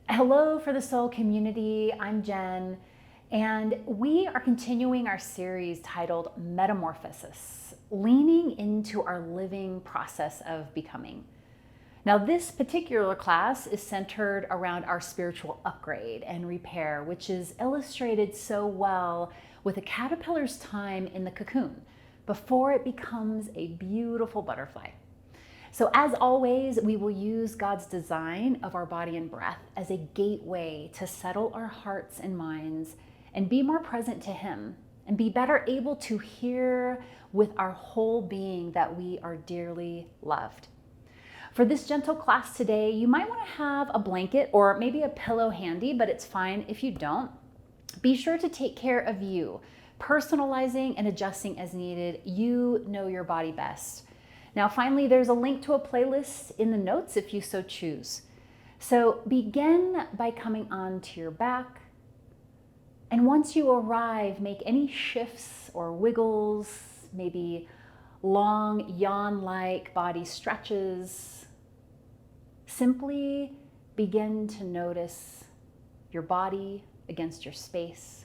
Hello for the soul community. I'm Jen, and we are continuing our series titled Metamorphosis, leaning into our living process of becoming. Now, this particular class is centered around our spiritual upgrade and repair, which is illustrated so well with a caterpillar's time in the cocoon before it becomes a beautiful butterfly. So, as always, we will use God's design of our body and breath as a gateway to settle our hearts and minds and be more present to Him and be better able to hear with our whole being that we are dearly loved. For this gentle class today, you might want to have a blanket or maybe a pillow handy, but it's fine if you don't. Be sure to take care of you, personalizing and adjusting as needed. You know your body best. Now, finally, there's a link to a playlist in the notes if you so choose. So begin by coming onto your back. And once you arrive, make any shifts or wiggles, maybe long yawn-like body stretches. Simply begin to notice your body against your space.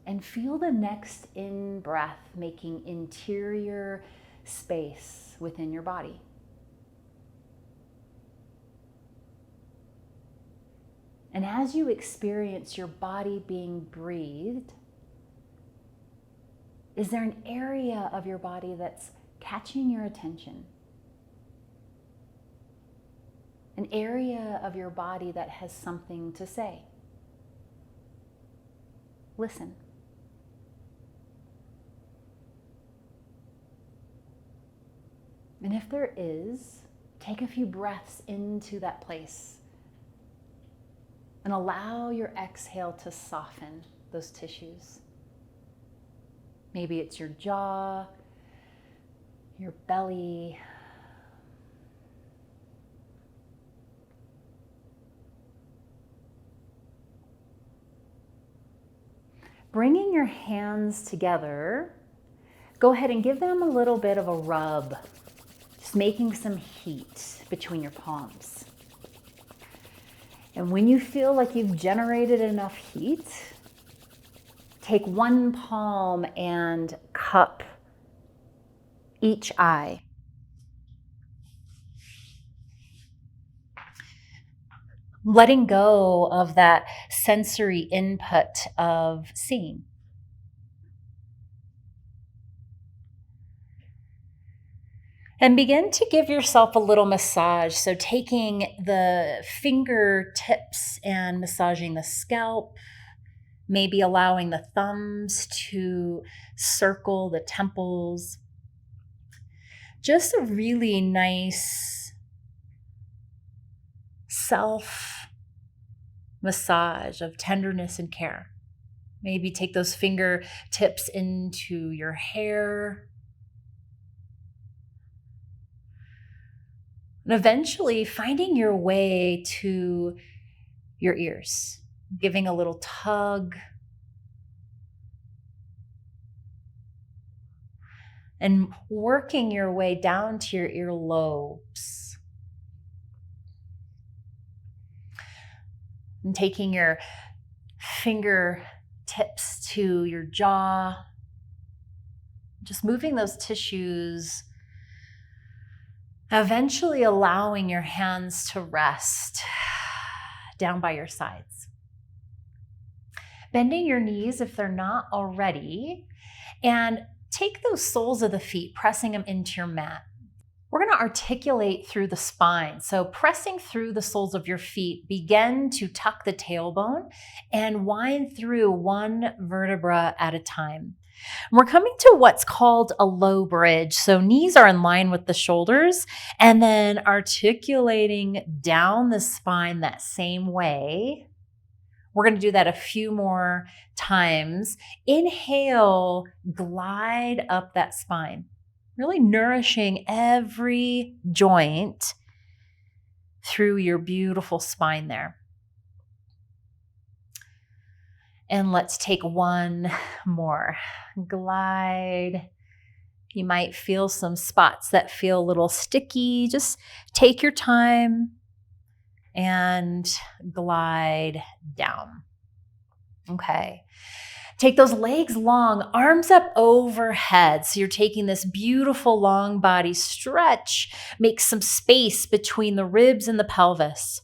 And feel the next in-breath making interior space within your body. And as you experience your body being breathed, is there an area of your body that's catching your attention? An area of your body that has something to say? Listen. And if there is, take a few breaths into that place and allow your exhale to soften those tissues. Maybe it's your jaw, your belly, bringing your hands together, go ahead and give them a little bit of a rub. Just making some heat between your palms. And when you feel like you've generated enough heat, take one palm and cup each eye. Letting go of that sensory input of seeing. And begin to give yourself a little massage. So taking the fingertips and massaging the scalp, maybe allowing the thumbs to circle the temples. Just a really nice self massage of tenderness and care. Maybe take those fingertips into your hair. And eventually finding your way to your ears, giving a little tug. And working your way down to your earlobes. And taking your fingertips to your jaw. Just moving those tissues. Eventually allowing your hands to rest down by your sides. Bending your knees if they're not already. And take those soles of the feet, pressing them into your mat. We're going to articulate through the spine. So pressing through the soles of your feet, begin to tuck the tailbone and wind through one vertebra at a time. We're coming to what's called a low bridge. So knees are in line with the shoulders and then articulating down the spine that same way. We're going to do that a few more times. Inhale, glide up that spine, really nourishing every joint through your beautiful spine there. And let's take one more. Glide You might feel some spots that feel a little sticky. Just take your time and glide down. Okay. Take those legs long, arms up overhead. So you're taking this beautiful long body stretch. Make some space between the ribs and the pelvis.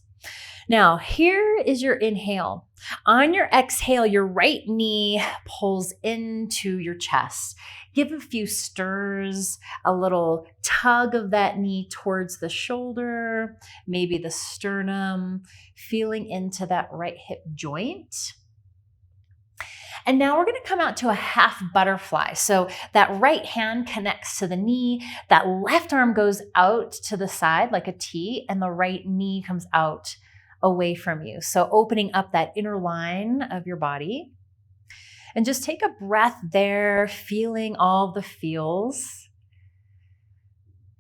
Now, here is your inhale. On your exhale, your right knee pulls into your chest. Give a few stirs, a little tug of that knee towards the shoulder, maybe the sternum, feeling into that right hip joint. And now we're going to come out to a half butterfly. So that right hand connects to the knee, that left arm goes out to the side like a T, and the right knee comes out away from you. So opening up that inner line of your body. And just take a breath there, feeling all the feels.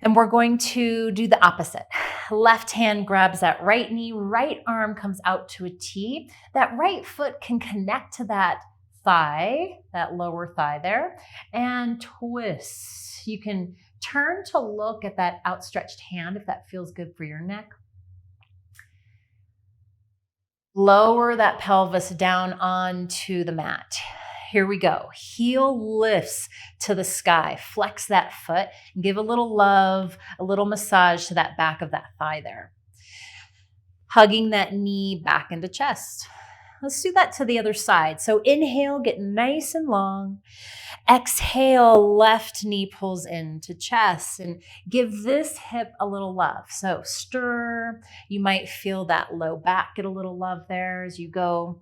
And we're going to do the opposite. Left hand grabs that right knee, right arm comes out to a T. That right foot can connect to that thigh, that lower thigh there, and twist. You can turn to look at that outstretched hand if that feels good for your neck. Lower that pelvis down onto the mat. Here we go. Heel lifts to the sky. Flex that foot and give a little love, a little massage to that back of that thigh there. Hugging that knee back into chest. Let's do that to the other side. So inhale, get nice and long. Exhale, left knee pulls into chest and give this hip a little love. So stir. You might feel that low back get a little love there as you go.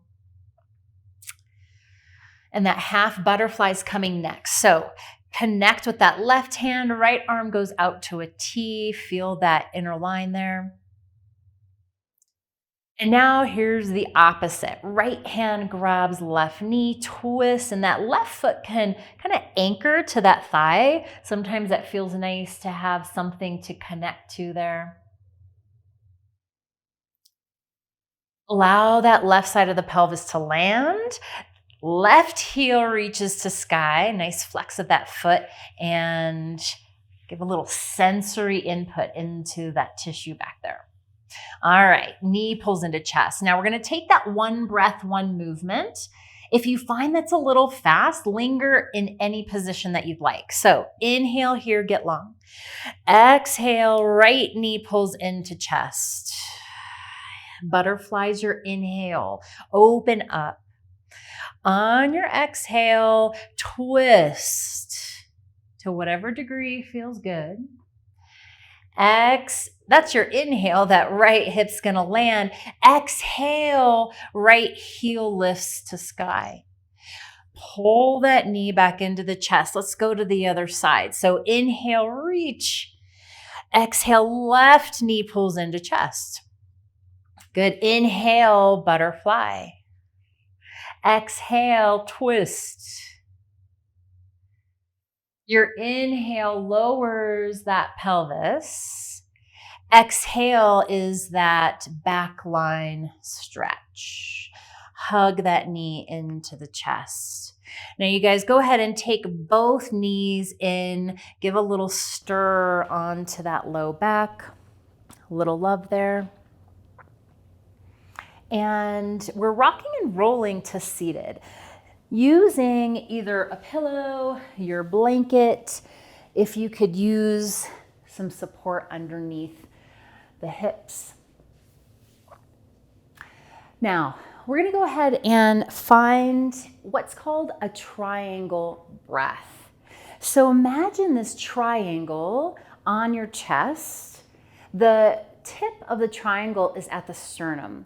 And that half butterfly is coming next. So connect with that left hand, right arm goes out to a T. Feel that inner line there. And now here's the opposite. Right hand grabs left knee, twist, and that left foot can kind of anchor to that thigh. Sometimes that feels nice to have something to connect to there. Allow that left side of the pelvis to land. Left heel reaches to sky. Nice flex of that foot and give a little sensory input into that tissue back there. All right, knee pulls into chest. Now we're going to take that one breath, one movement. If you find that's a little fast, linger in any position that you'd like. So inhale here, get long. Exhale, right knee pulls into chest. Butterflies your inhale. Open up. On your exhale, twist to whatever degree feels good. That's your inhale. That right hip's going to land. Exhale, right heel lifts to sky. Pull that knee back into the chest. Let's go to the other side. So inhale, reach. Exhale, left knee pulls into chest. Good. Inhale, butterfly. Exhale, twist. Your inhale lowers that pelvis. Exhale is that back line stretch. Hug that knee into the chest. Now you guys go ahead and take both knees in. Give a little stir onto that low back. A little love there. And we're rocking and rolling to seated. Using either a pillow, your blanket, if you could use some support underneath the hips. Now, we're going to go ahead and find what's called a triangle breath. So imagine this triangle on your chest. The tip of the triangle is at the sternum.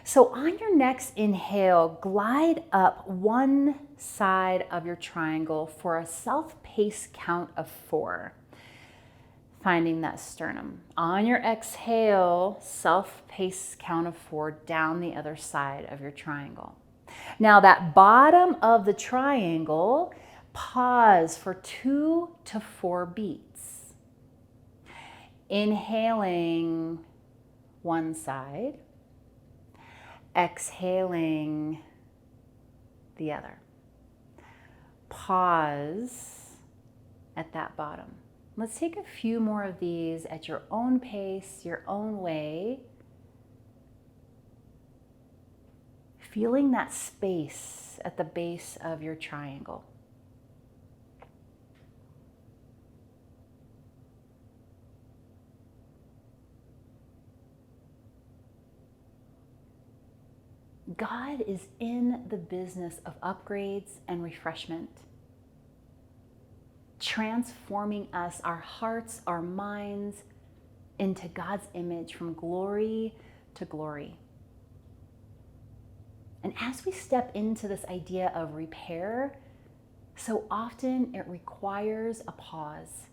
So on your next inhale, glide up one side of your triangle for a self-paced count of 4. Finding that sternum. On your exhale, self-paced count of 4 down the other side of your triangle. Now that bottom of the triangle, pause for 2 to 4 beats. Inhaling one side. Exhaling the other. Pause at that bottom. Let's take a few more of these at your own pace, your own way. Feeling that space at the base of your triangle. God is in the business of upgrades and refreshment, transforming us, our hearts, our minds, into God's image from glory to glory. And as we step into this idea of repair, so often it requires a pause,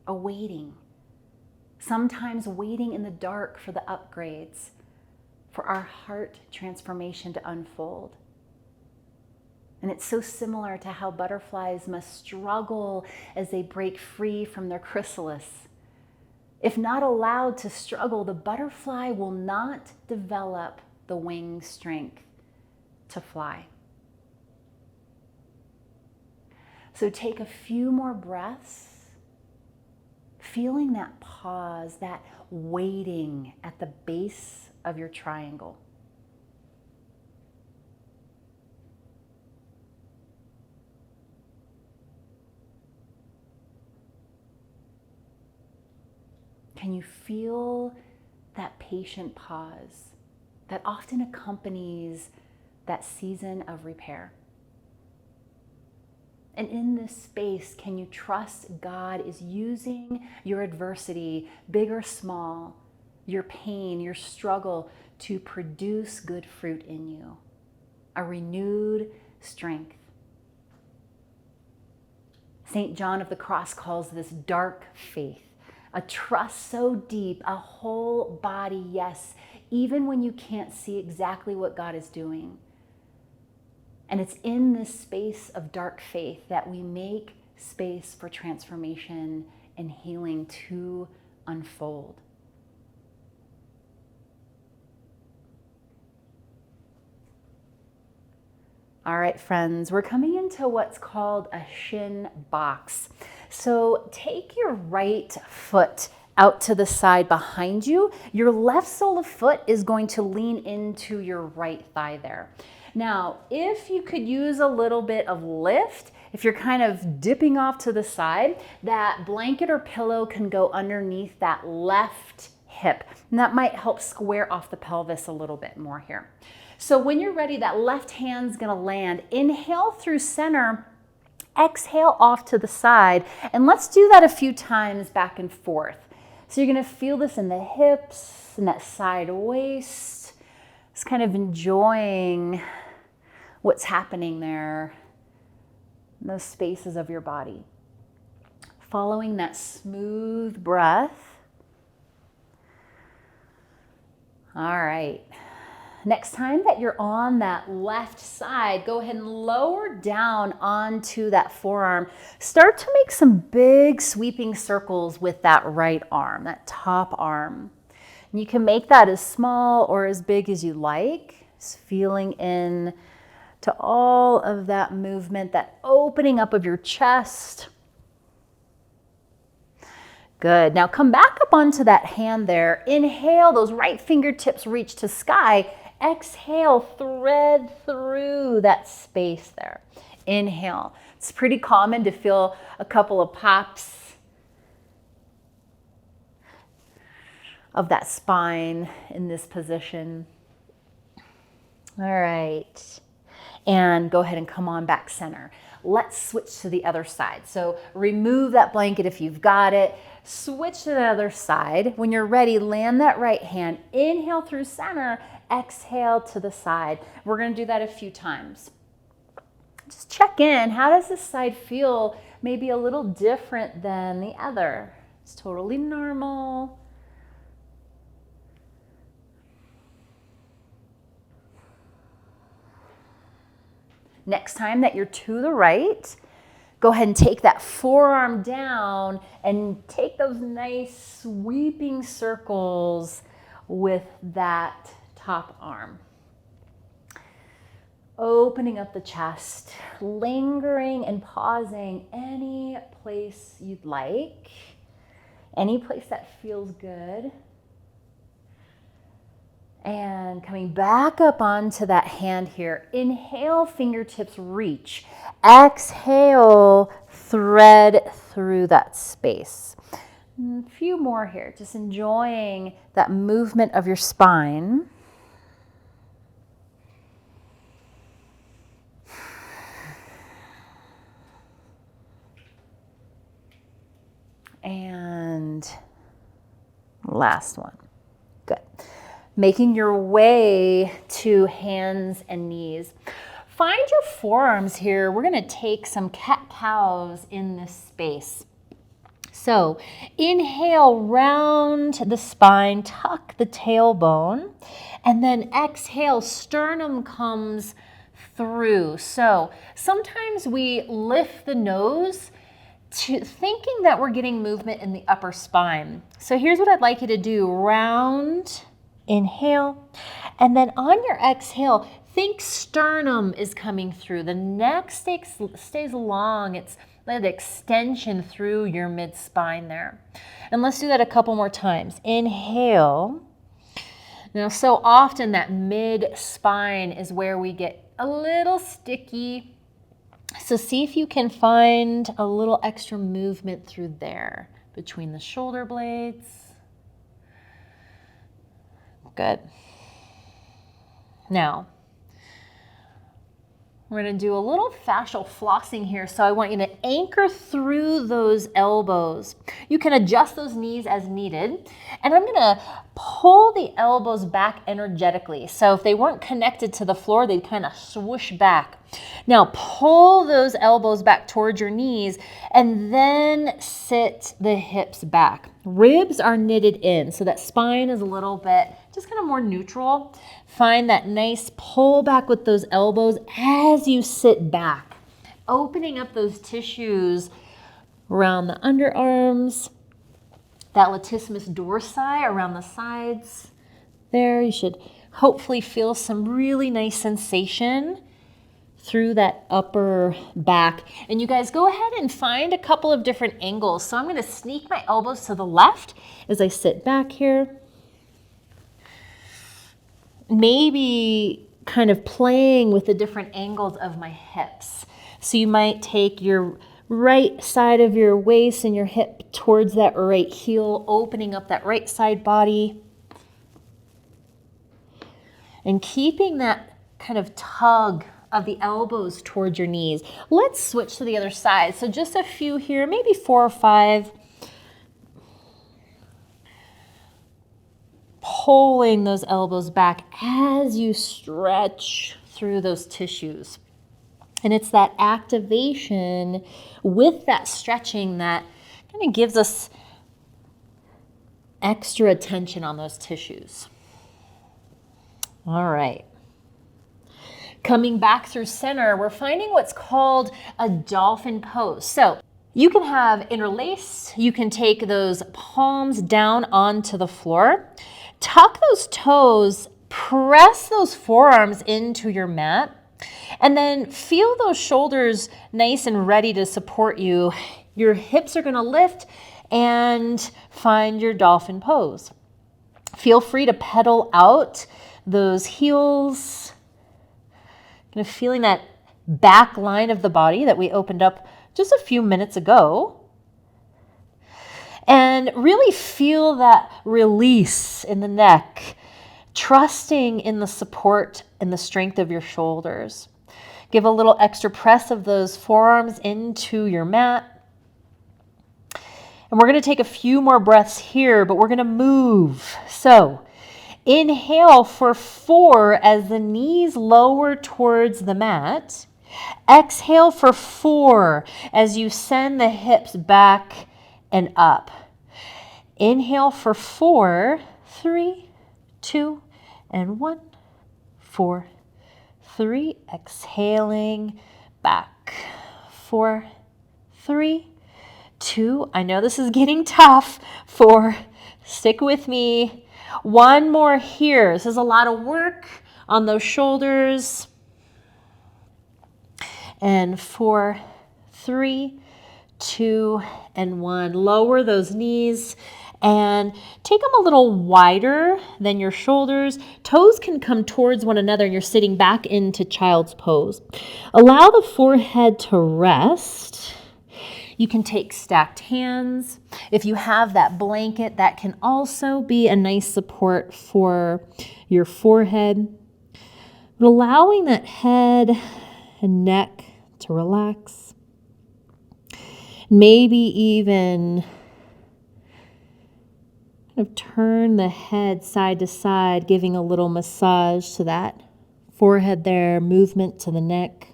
a waiting, sometimes waiting in the dark for the upgrades, for our heart transformation to unfold. And it's so similar to how butterflies must struggle as they break free from their chrysalis. If not allowed to struggle, the butterfly will not develop the wing strength to fly. So take a few more breaths, feeling that pause, that waiting at the base of your triangle. Can you feel that patient pause that often accompanies that season of repair? And in this space, can you trust God is using your adversity, big or small, your pain, your struggle, to produce good fruit in you, a renewed strength? St. John of the Cross calls this dark faith, a trust so deep, a whole body yes, even when you can't see exactly what God is doing. And it's in this space of dark faith that we make space for transformation and healing to unfold. All right, friends, we're coming into what's called a shin box. So take your right foot out to the side behind you. Your left sole of foot is going to lean into your right thigh there. Now, if you could use a little bit of lift, if you're kind of dipping off to the side, that blanket or pillow can go underneath that left hip. And that might help square off the pelvis a little bit more here. So when you're ready, that left hand's gonna land. Inhale through center, exhale off to the side. And let's do that a few times back and forth. So you're gonna feel this in the hips and that side waist. Just kind of enjoying what's happening there in those spaces of your body. Following that smooth breath. All right. Next time that you're on that left side, go ahead and lower down onto that forearm. Start to make some big sweeping circles with that right arm, that top arm. And you can make that as small or as big as you like. Just feeling in to all of that movement, that opening up of your chest. Good. Now come back up onto that hand there. Inhale, those right fingertips reach to sky. Exhale, thread through that space there. Inhale. It's pretty common to feel a couple of pops of that spine in this position. All right. And go ahead and come on back center. Let's switch to the other side. So remove that blanket if you've got it. Switch to the other side. When you're ready, land that right hand. Inhale through center. Exhale to the side. We're going to do that a few times. Just check in. How does this side feel? Maybe a little different than the other. It's totally normal. Next time that you're to the right, go ahead and take that forearm down and take those nice sweeping circles with that top arm. Opening up the chest, lingering and pausing any place you'd like, any place that feels good. And coming back up onto that hand here. Inhale, fingertips reach. Exhale, thread through that space. A few more here, just enjoying that movement of your spine. And last one. Good. Making your way to hands and knees. Find your forearms here. We're going to take some cat-cows in this space. So inhale, round the spine, tuck the tailbone, and then exhale, sternum comes through. So sometimes we lift the nose to thinking that we're getting movement in the upper spine. So here's what I'd like you to do. Round, inhale, and then on your exhale, think sternum is coming through. The neck stays long. It's that extension through your mid-spine there. And let's do that a couple more times. Inhale. Now, so often that mid-spine is where we get a little sticky. So see if you can find a little extra movement through there between the shoulder blades. Good. Now, we're going to do a little fascial flossing here. So I want you to anchor through those elbows. You can adjust those knees as needed. And I'm going to pull the elbows back energetically. So if they weren't connected to the floor, they'd kind of swoosh back. Now pull those elbows back towards your knees and then sit the hips back. Ribs are knitted in, so that spine is a little bit just kind of more neutral. Find that nice pull back with those elbows as you sit back, opening up those tissues around the underarms, that latissimus dorsi around the sides. There, you should hopefully feel some really nice sensation through that upper back. And you guys go ahead and find a couple of different angles. So I'm going to sneak my elbows to the left as I sit back here. Maybe kind of playing with the different angles of my hips. So you might take your right side of your waist and your hip towards that right heel, opening up that right side body. And keeping that kind of tug of the elbows towards your knees. Let's switch to the other side. So just a few here, maybe 4 or 5. Pulling those elbows back as you stretch through those tissues. And it's that activation with that stretching that kind of gives us extra attention on those tissues. All right. Coming back through center, we're finding what's called a dolphin pose. So you can have interlace, you can take those palms down onto the floor, tuck those toes, press those forearms into your mat, and then feel those shoulders nice and ready to support you. Your hips are going to lift and find your dolphin pose. Feel free to pedal out those heels, kind of feeling that back line of the body that we opened up just a few minutes ago. And really feel that release in the neck, trusting in the support and the strength of your shoulders. Give a little extra press of those forearms into your mat. And we're going to take a few more breaths here, but we're going to move. So inhale for 4 as the knees lower towards the mat. Exhale for 4 as you send the hips back and up. Inhale for 4, 3, 2, and 1. 4, 3. Exhaling back. 4, 3, 2. I know this is getting tough. 4. Stick with me. 1 more here. This is a lot of work on those shoulders. And 4, 3, 2, and 1. Lower those knees and take them a little wider than your shoulders. Toes can come towards one another and you're sitting back into child's pose. Allow the forehead to rest. You can take stacked hands. If you have that blanket, that can also be a nice support for your forehead. But allowing that head and neck to relax. Maybe even kind of turn the head side to side, giving a little massage to that forehead there, movement to the neck.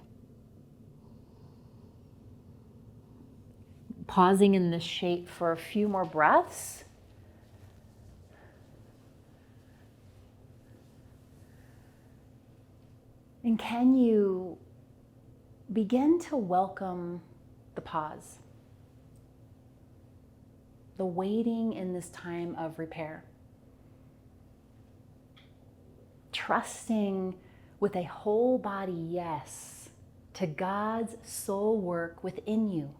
Pausing in this shape for a few more breaths. And can you begin to welcome the pause? The waiting in this time of repair. Trusting with a whole body yes to God's soul work within you.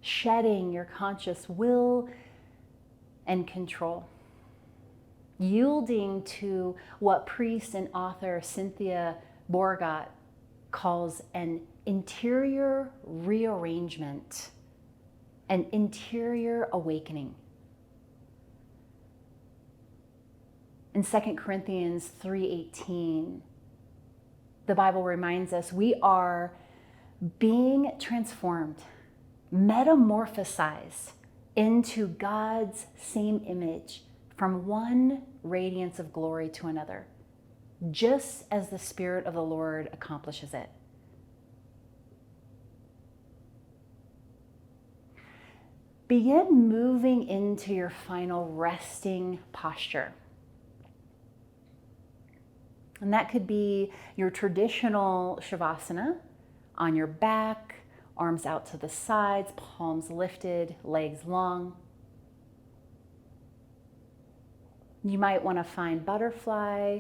Shedding your conscious will and control. Yielding to what priest and author Cynthia Borgat calls an interior rearrangement, an interior awakening. In 2 Corinthians 3:18, the Bible reminds us we are being transformed, metamorphosized into God's same image from one radiance of glory to another, just as the Spirit of the Lord accomplishes it. Begin moving into your final resting posture. And that could be your traditional Shavasana on your back, arms out to the sides, palms lifted, legs long. You might want to find butterfly,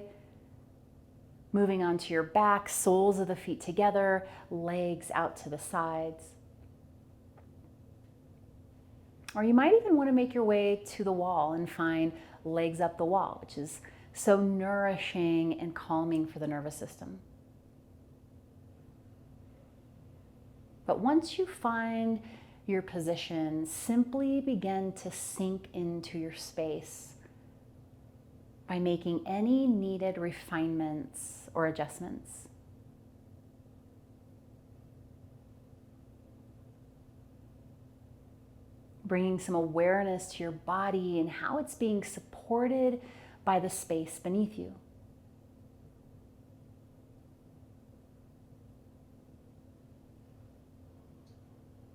moving onto your back, soles of the feet together, legs out to the sides. Or you might even want to make your way to the wall and find legs up the wall, which is so nourishing and calming for the nervous system. But once you find your position, simply begin to sink into your space by making any needed refinements or adjustments. Bringing some awareness to your body and how it's being supported by the space beneath you.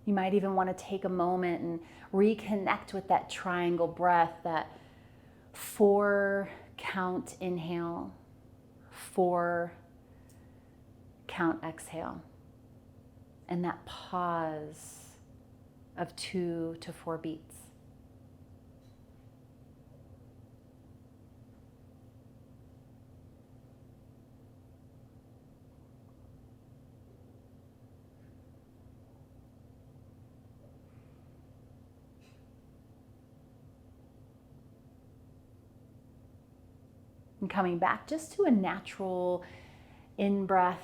You might even want to take a moment and reconnect with that triangle breath, that 4 count inhale, 4 count exhale, and that pause of 2 to 4 beats. And coming back just to a natural in-breath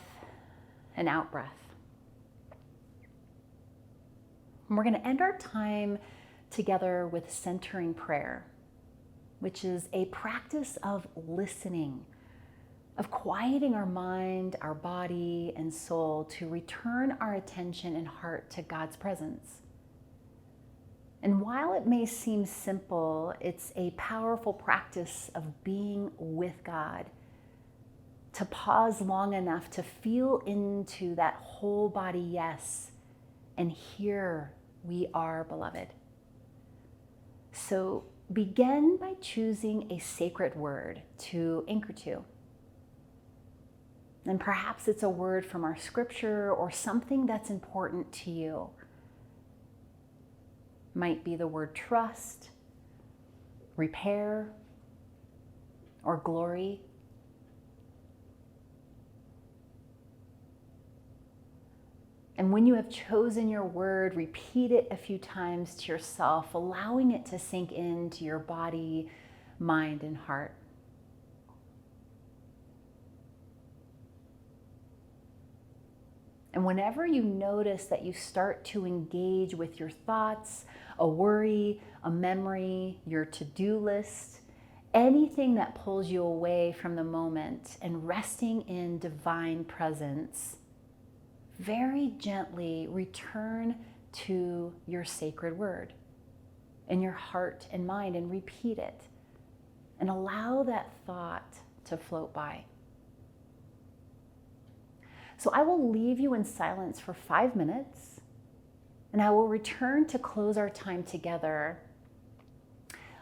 and out-breath. And we're going to end our time together with centering prayer, which is a practice of listening, of quieting our mind, our body, and soul to return our attention and heart to God's presence. And while it may seem simple, it's a powerful practice of being with God, to pause long enough to feel into that whole body yes, and here we are, beloved. So begin by choosing a sacred word to anchor to. And perhaps it's a word from our scripture or something that's important to you. Might be the word trust, repair, or glory. And when you have chosen your word, repeat it a few times to yourself, allowing it to sink into your body, mind, and heart. And whenever you notice that you start to engage with your thoughts, a worry, a memory, your to-do list, anything that pulls you away from the moment and resting in divine presence, very gently return to your sacred word in your heart and mind and repeat it. And allow that thought to float by. So I will leave you in silence for 5 minutes, and I will return to close our time together.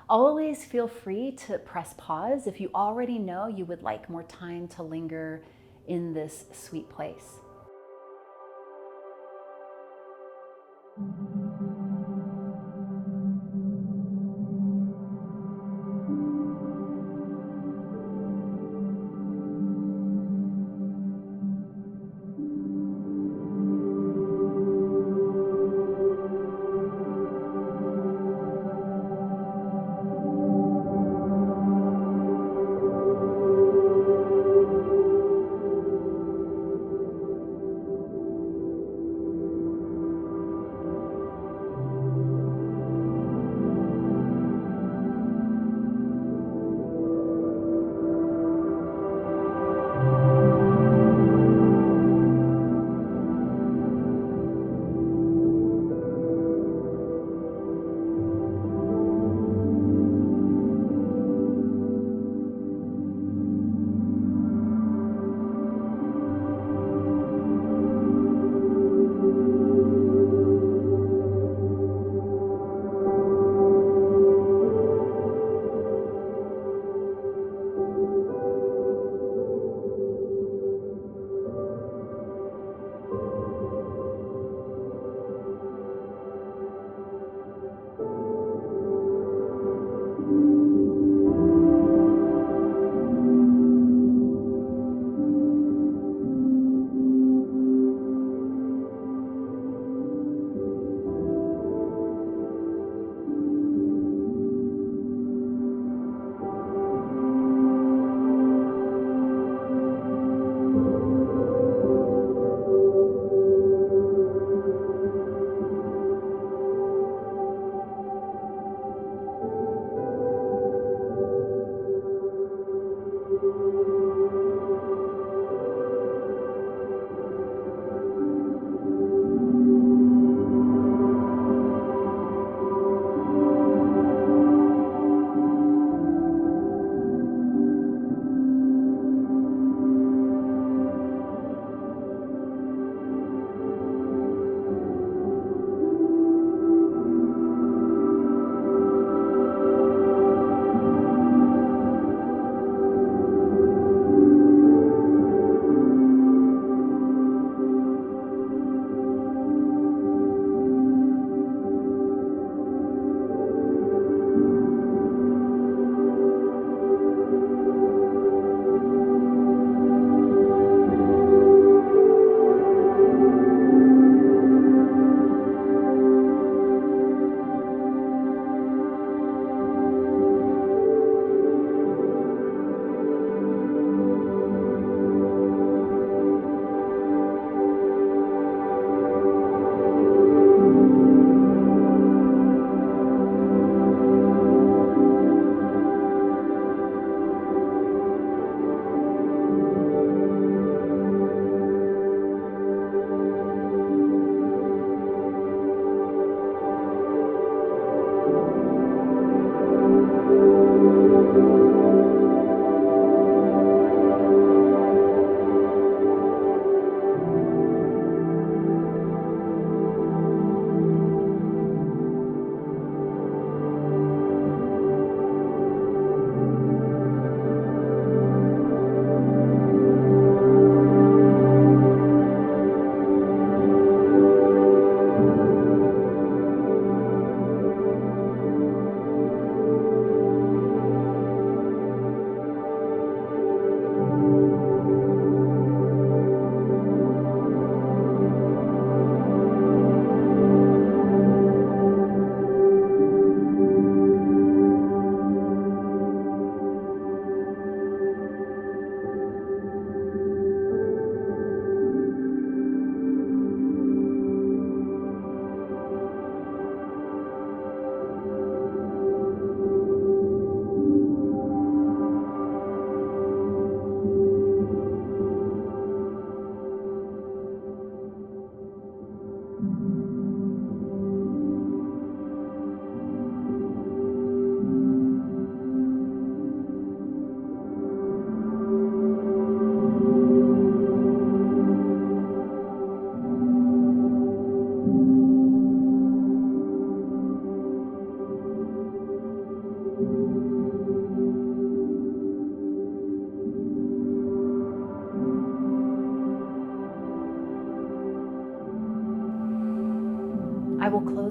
Always feel free to press pause if you already know you would like more time to linger in this sweet place.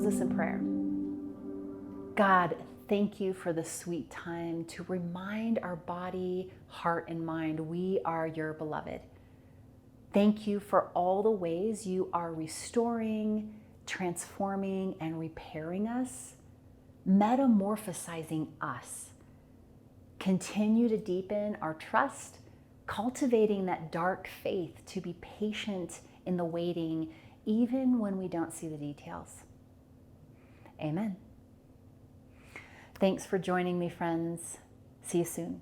us in prayer. God, thank you for the sweet time to remind our body, heart, and mind we are your beloved. Thank you for all the ways you are restoring, transforming, and repairing us, metamorphosizing us. Continue to deepen our trust, cultivating that dark faith to be patient in the waiting, even when we don't see the details. Amen. Thanks for joining me, friends. See you soon.